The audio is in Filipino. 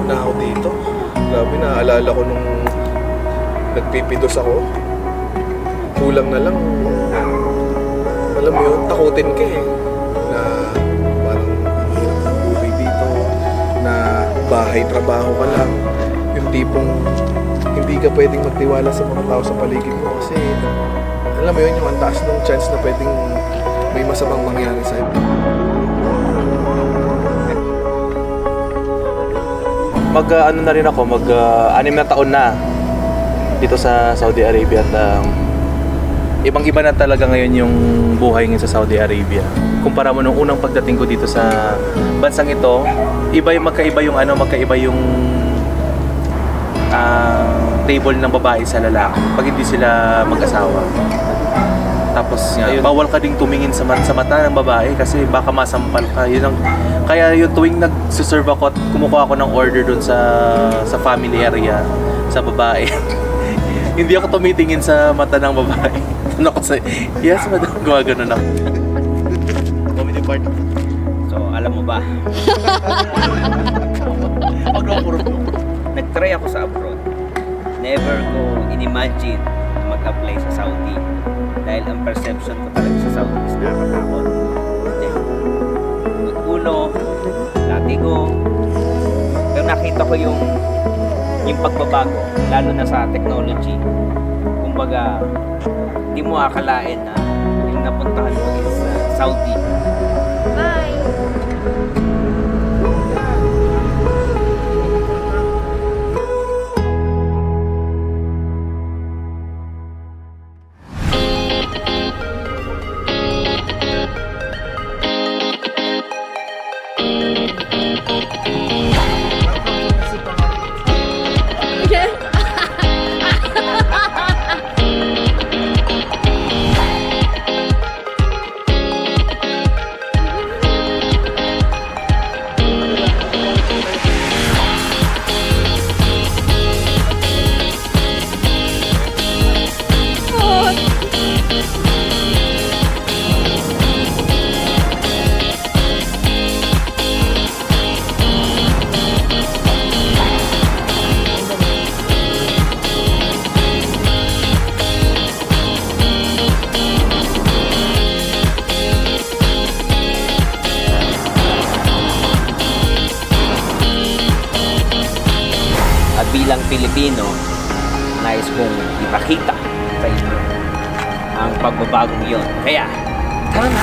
na ako dito. Grabe, naalala ko nung nagpipidos ako. Kulang na lang, alam mo yun, takutin ka eh. Na parang ang hirap ng buhay dito, na bahay, trabaho ka lang. Yung tipong hindi ka pwedeng magtiwala sa mga tao sa paligid mo kasi alam mo yun, yung ang taas ng chance na pwedeng may masamang mangyari sa'yo. Ano na rin ako, 6 na taon na dito sa Saudi Arabia at ibang-iba na talaga ngayon yung buhay ngayon sa Saudi Arabia. Kumpara mo nung unang pagdating ko dito sa bansang ito, magkaiba yung table ng babae sa lalaki pag hindi sila mag-asawa. Tapos bawal ka ding tumingin sa mata ng babae kasi baka masampal ka. Kaya yung tuwing nagsuserve ako at kumukuha ako ng order doon sa family area sa babae, hindi ako tumitingin sa mata ng babae. Ano ko sa, yes madam, gumagano na. Comedy part. So, alam mo ba? Nag-try ako sa abroad. Never ko in-imagine mag-apply sa Saudi. Dahil ang perception ko talaga sa Saudi is nakakatakot. Uno, latigo. Pero nakita ko yung pagbabago, lalo na sa technology. Kumbaga, hindi mo akalain na yung napuntahan mo is Saudi. Bye! Bilang Pilipino, nais kong ipakita sa inyo ang pagbabagong yon. Kaya, tara na!